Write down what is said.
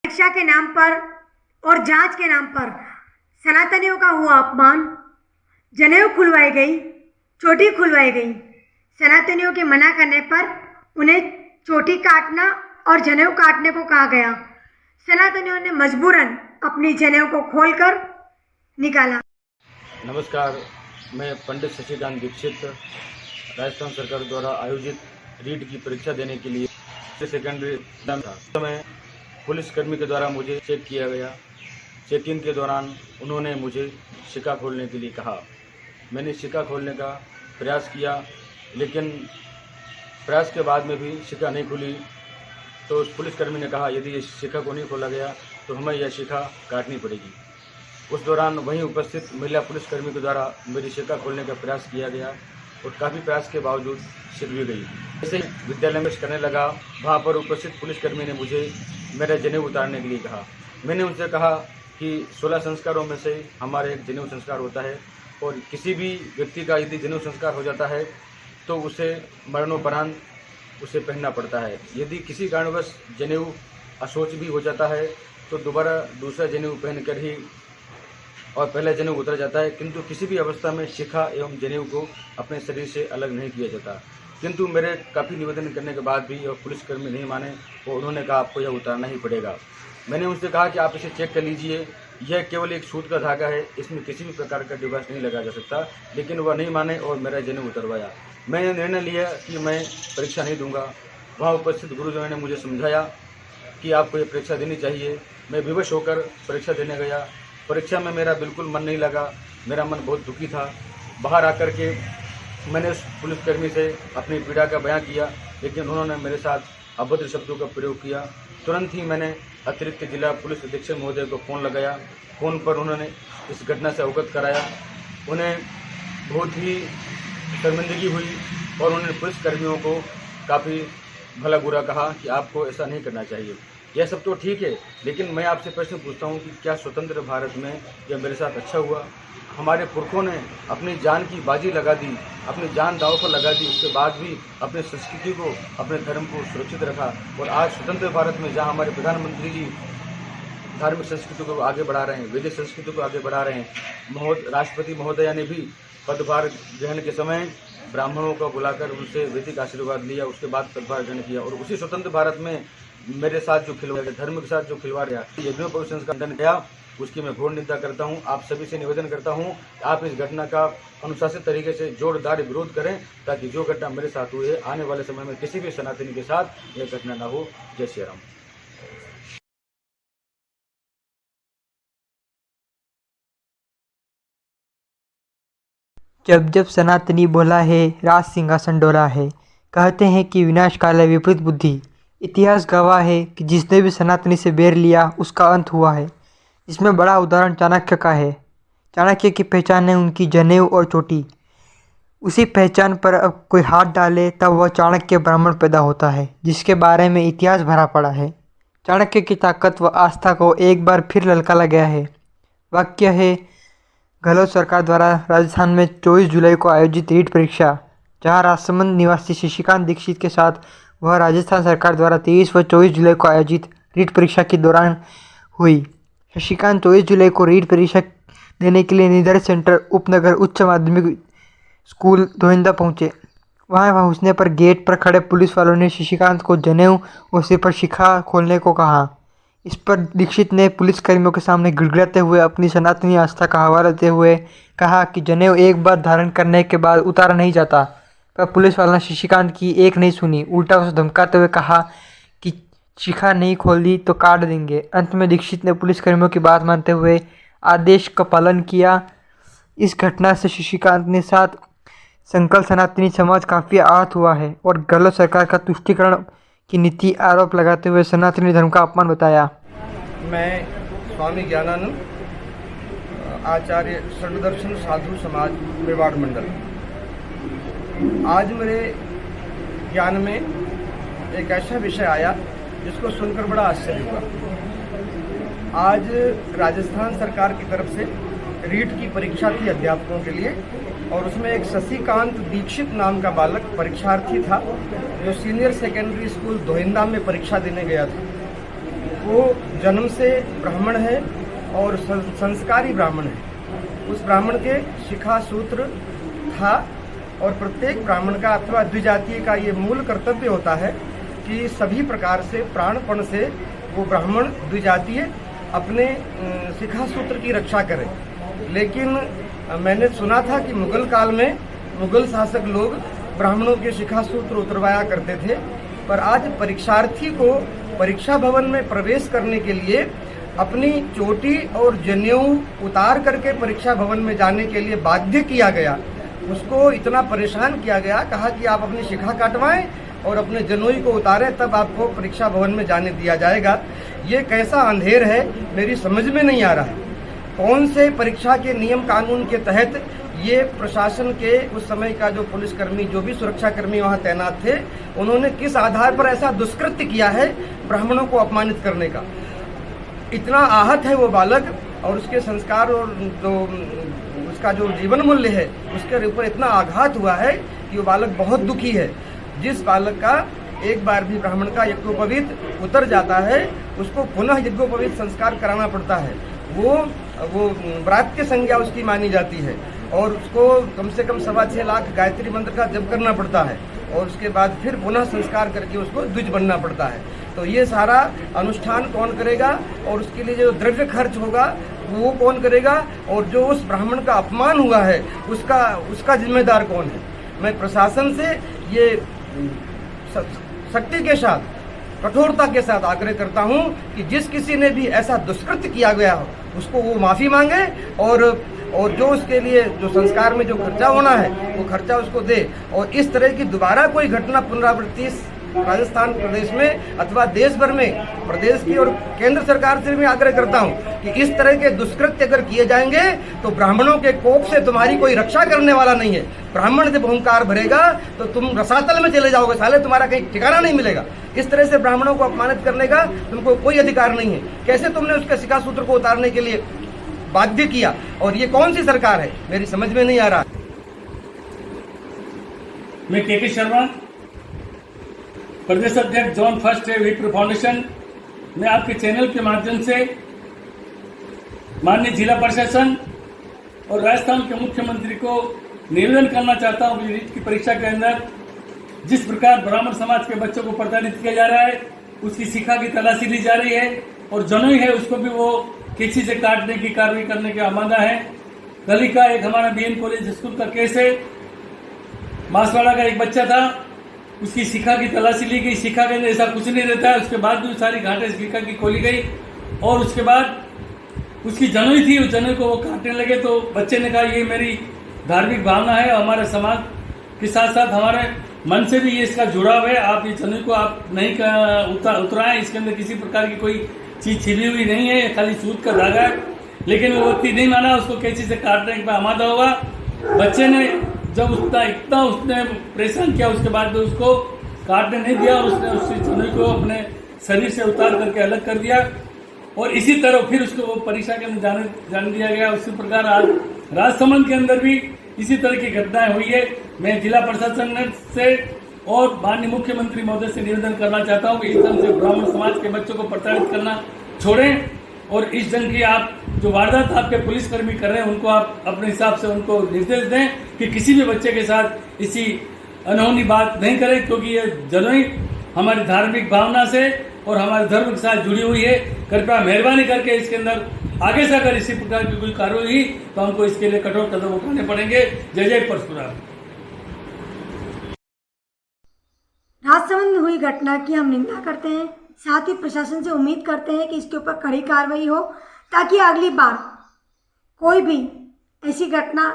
शिक्षा के नाम पर और जांच के नाम पर सनातनियों का हुआ अपमान। जनेऊ खुलवाई गई, चोटी खुलवाई गई। सनातनियों के मना करने पर उन्हें चोटी काटना और जनेऊ काटने को कहा गया। सनातनियों ने मजबूरन अपनी जनेऊ को खोलकर निकाला। नमस्कार, मैं पंडित शशिकांत दीक्षित राजस्थान सरकार द्वारा आयोजित रीट की परीक्षा देने के लिए सेकेंडरी एग्जाम था। समय पुलिसकर्मी के द्वारा मुझे चेक किया गया। चेकिंग के दौरान उन्होंने मुझे शिका खोलने के लिए कहा। मैंने शिका खोलने का प्रयास किया, लेकिन प्रयास के बाद में भी शिका नहीं खुली। तो उस पुलिसकर्मी ने कहा, यदि इस शिका को नहीं खोला गया तो हमें यह शिका काटनी पड़ेगी। उस दौरान वहीं उपस्थित महिला पुलिसकर्मी के द्वारा मेरी शिका खोलने का प्रयास किया गया और काफ़ी प्रयास के बावजूद सिक भी गई। जैसे विद्यालय में करने लगा, वहाँ पर उपस्थित पुलिसकर्मी ने मुझे मेरा जनेऊ उतारने के लिए कहा। मैंने उनसे कहा कि 16 संस्कारों में से हमारे एक जनेऊ संस्कार होता है और किसी भी व्यक्ति का यदि जनेऊ संस्कार हो जाता है तो उसे मरणोपरांत उसे पहनना पड़ता है। यदि किसी कारणवश जनेऊ अशोच भी हो जाता है तो दोबारा दूसरा जनेऊ पहनकर ही और पहला जनेऊ उतर जाता है, किंतु किसी भी अवस्था में शिखा एवं जनेऊ को अपने शरीर से अलग नहीं किया जाता। किंतु मेरे काफ़ी निवेदन करने के बाद भी और पुलिसकर्मी नहीं माने और उन्होंने कहा आपको यह उतारना ही पड़ेगा। मैंने उनसे कहा कि आप इसे चेक कर लीजिए, यह केवल एक सूत का धागा है, इसमें किसी भी प्रकार का डिवाइस नहीं लगाया जा सकता। लेकिन वह नहीं माने और मेरा जनेऊ उतरवाया। मैंने निर्णय लिया कि मैं परीक्षा नहीं दूंगा। वहाँ उपस्थित गुरुजनों ने मुझे समझाया कि आपको ये परीक्षा देनी चाहिए। मैं विवश होकर परीक्षा देने गया। परीक्षा में मेरा बिल्कुल मन नहीं लगा, मेरा मन बहुत दुखी था। बाहर आकर के मैंने उस पुलिसकर्मी से अपनी पीड़ा का बयां किया, लेकिन उन्होंने मेरे साथ अभद्र शब्दों का प्रयोग किया। तुरंत ही मैंने अतिरिक्त जिला पुलिस अधीक्षक महोदय को फ़ोन लगाया। फ़ोन पर उन्होंने इस घटना से अवगत कराया। उन्हें बहुत ही शर्मिंदगी हुई और उन्होंने पुलिसकर्मियों को काफ़ी भला बुरा कहा कि आपको ऐसा नहीं करना चाहिए। यह सब तो ठीक है, लेकिन मैं आपसे प्रश्न पूछता हूँ कि क्या स्वतंत्र भारत में यह मेरे साथ अच्छा हुआ? हमारे पुरखों ने अपनी जान की बाजी लगा दी, अपनी जान दांव पर लगा दी, उसके बाद भी अपने संस्कृति को, अपने धर्म को सुरक्षित रखा। और आज स्वतंत्र भारत में जहाँ हमारे प्रधानमंत्री जी धार्मिक संस्कृति को आगे बढ़ा रहे हैं, वैदिक संस्कृति को आगे बढ़ा रहे हैं, राष्ट्रपति महोदया ने भी पदभार ग्रहण के समय ब्राह्मणों को बुलाकर उनसे वैदिक आशीर्वाद लिया, उसके बाद पदभार ग्रहण किया। और उसी स्वतंत्र भारत में मेरे साथ जो खिलवाड़, धर्म के साथ जो खिलवाड़ है, यज्ञों पर संस्कार खंडन किया, उसकी मैं घोर निंदा करता हूं। आप सभी से निवेदन करता हूं कि आप इस घटना का अनुशासित तरीके से जोरदार विरोध करें, ताकि जो घटना मेरे साथ हुई है आने वाले समय में किसी भी सनातनी के साथ यह घटना न हो। जय श्री राम। जब जब सनातनी बोला है, राज सिंहासन डोला है। कहते हैं कि विनाश काल है विपरीत बुद्धि। इतिहास गवाह है कि जिसने भी सनातनी से बैर लिया उसका अंत हुआ है। इसमें बड़ा उदाहरण चाणक्य का है। चाणक्य की पहचान है उनकी जनेऊ और चोटी। उसी पहचान पर अब कोई हाथ डाले तब वह चाणक्य ब्राह्मण पैदा होता है, जिसके बारे में इतिहास भरा पड़ा है। चाणक्य की ताकत व आस्था को एक बार फिर ललकारा गया है। वाक्य है, गहलोत सरकार द्वारा राजस्थान में 24 जुलाई को आयोजित रीट परीक्षा, जहां राजसमंद निवासी शशिकांत दीक्षित के साथ वह राजस्थान सरकार द्वारा 23 व 24 जुलाई को आयोजित रीट परीक्षा के दौरान हुई। शशिकांत 24 जुलाई को रीट परीक्षा देने के लिए निर्धारित सेंटर उपनगर उच्च माध्यमिक स्कूल धोइंदा पहुंचे। वहां पहुंचने पर गेट पर खड़े पुलिस वालों ने शशिकांत को जनेऊ और सिर पर शिखा खोलने को कहा। इस पर दीक्षित ने पुलिसकर्मियों के सामने गिड़गिड़ाते हुए अपनी सनातनी आस्था का हवाला देते हुए कहा कि जनेऊ एक बार धारण करने के बाद उतारा नहीं जाता। पर पुलिस वालों ने शशिकांत की एक नहीं सुनी, उल्टा उसे धमकाते हुए कहा कि शिखा नहीं खोल दी तो काट देंगे। अंत में दीक्षित ने पुलिसकर्मियों की बात मानते हुए आदेश का पालन किया। इस घटना से शशिकांत ने साथ संकल्प सनातनी समाज काफ़ी आहत हुआ है और गहलोत सरकार का तुष्टीकरण की नीति आरोप लगाते हुए सनातनी धर्म का अपमान बताया। मैं स्वामी ज्ञानानंद, आचार्य सर्वदर्शन साधु समाज मेवाड़ मंडल। आज मेरे ज्ञान में एक ऐसा विषय आया जिसको सुनकर बड़ा आश्चर्य हुआ। आज राजस्थान सरकार की तरफ से रीट की परीक्षा थी अध्यापकों के लिए, और उसमें एक शशिकांत दीक्षित नाम का बालक परीक्षार्थी था जो सीनियर सेकेंडरी स्कूल धोइंदा में परीक्षा देने गया था। वो जन्म से ब्राह्मण है और संस्कारी ब्राह्मण है। उस ब्राह्मण के शिखा सूत्र था और प्रत्येक ब्राह्मण का अथवा द्विजातीय का ये मूल कर्तव्य होता है कि सभी प्रकार से प्राणपण से वो ब्राह्मण द्विजातीय अपने शिखा सूत्र की रक्षा करे। लेकिन मैंने सुना था कि मुगल काल में मुगल शासक लोग ब्राह्मणों के शिखा सूत्र उतरवाया करते थे, पर आज परीक्षार्थी को परीक्षा भवन में प्रवेश करने के लिए अपनी चोटी और जनेऊ उतार करके परीक्षा भवन में जाने के लिए बाध्य किया गया। उसको इतना परेशान किया गया, कहा कि आप अपनी शिखा काटवाएं और अपने जनेऊ को उतारें, तब आपको परीक्षा भवन में जाने दिया जाएगा। ये कैसा अंधेर है, मेरी समझ में नहीं आ रहा है। कौन से परीक्षा के नियम कानून के तहत ये प्रशासन के उस समय का जो पुलिसकर्मी, जो भी सुरक्षाकर्मी वहाँ तैनात थे, उन्होंने किस आधार पर ऐसा दुष्कृत्य किया है ब्राह्मणों को अपमानित करने का। इतना आहत है वो बालक और उसके संस्कार और जो उसका जो जीवन मूल्य है उसके ऊपर इतना आघात हुआ है कि वो बालक बहुत दुखी है। जिस बालक का एक बार भी ब्राह्मण का यज्ञोपवीत उतर जाता है उसको पुनः यज्ञोपवीत संस्कार कराना पड़ता है। वो व्रत की संज्ञा उसकी मानी जाती है और उसको कम से कम 6.25 लाख गायत्री मंत्र का जप करना पड़ता है और उसके बाद फिर पुनः संस्कार करके उसको द्विज बनना पड़ता है। तो ये सारा अनुष्ठान कौन करेगा और उसके लिए जो द्रव्य खर्च होगा वो कौन करेगा और जो उस ब्राह्मण का अपमान हुआ है उसका जिम्मेदार कौन है। मैं प्रशासन से ये सख्ती के साथ, कठोरता के साथ आग्रह करता हूं कि जिस किसी ने भी ऐसा दुष्कृत्य किया गया हो उसको वो माफ़ी मांगे और जो उसके लिए जो संस्कार में जो खर्चा होना है वो खर्चा उसको दे। और इस तरह की दोबारा कोई घटना पुनरावृत्ति राजस्थान प्रदेश में अथवा देश भर में, प्रदेश की और केंद्र सरकार से भी आग्रह करता हूं कि इस तरह के दुष्कृत्य अगर किए जाएंगे तो ब्राह्मणों के कोप से तुम्हारी कोई रक्षा करने वाला नहीं है। ब्राह्मण जब अहंकार भरेगा तो तुम रसातल में चले जाओगे, साले तुम्हारा कहीं ठिकाना नहीं मिलेगा। इस तरह से ब्राह्मणों को अपमानित करने का तुमको कोई अधिकार नहीं है। कैसे तुमने उसके शिखा सूत्र को उतारने के लिए बाध्य किया और ये कौन सी सरकार है, मेरी समझ में नहीं आ रहा। मैं के शर्मा, प्रदेश अध्यक्ष जोन फर्स्ट विप्र फाउंडेशन। मैं आपके चैनल के माध्यम से माननीय जिला प्रशासन और राजस्थान के मुख्यमंत्री को निवेदन करना चाहता हूं कि नीट की परीक्षा के अंदर जिस प्रकार ब्राह्मण समाज के बच्चों को प्रताड़ित किया जा रहा है, उसकी शिक्षा की तलाशी ली जा रही है और जनेऊ है उसको भी वो किसी से काटने की कार्रवाई करने का आमादा है। कल ही का एक हमारा बीएन कॉलेज स्कूल का केस है। मासवाड़ा का एक बच्चा था, उसकी शिखा की तलाशी ली गई। शिखा के अंदर ऐसा कुछ नहीं रहता है। उसके बाद भी सारी घाटें शिखा की खोली गई और उसके बाद उसकी जनेऊ थी, उस जनेऊ को वो काटने लगे। तो बच्चे ने कहा ये मेरी धार्मिक भावना है और हमारे समाज के साथ साथ हमारे मन से भी ये इसका जुड़ाव है। आप ये जनेऊ को आप नहीं उतराएं, इसके अंदर किसी प्रकार की कोई चीज छिपी हुई नहीं है, खाली सूत का धागा है। लेकिन वो व्यक्ति नहीं माना, उसको कैसी से काटने का आमादा हुआ। बच्चे ने जब इतना उसने परेशान किया, उसके बाद भी उसको काटने नहीं दिया और उसने उस जनेऊ को अपने शरीर से उतार करके अलग कर दिया और इसी तरह फिर उसको वो परीक्षा के अंदर जाने दिया गया। उसी प्रकार आज राजसमंद के अंदर भी इसी तरह की घटनाएं हुई है। मैं जिला प्रशासन से और माननीय मुख्यमंत्री महोदय से निवेदन करना चाहता हूं कि इस ढंग से ब्राह्मण समाज के बच्चों को प्रताड़ित करना छोड़ें और इस ढंग की आप जो वारदात आपके पुलिसकर्मी कर रहे हैं उनको आप अपने हिसाब से उनको निर्देश दें कि किसी भी बच्चे के साथ इसी अनहोनी बात नहीं करें, क्योंकि ये जनेऊ हमारी धार्मिक भावना से और हमारे धर्म के साथ जुड़ी हुई है। कृपया मेहरबानी करके इसके अंदर आगे से अगर इसी प्रकार की कोई कार्रवाई हुई तो हमको इसके लिए कठोर कदम उठाने पड़ेंगे। जय जय परशुराम। राजसमंद में हुई घटना की हम निंदा करते हैं, साथ ही प्रशासन से उम्मीद करते हैं कि इसके ऊपर कड़ी कार्रवाई हो ताकि अगली बार कोई भी ऐसी घटना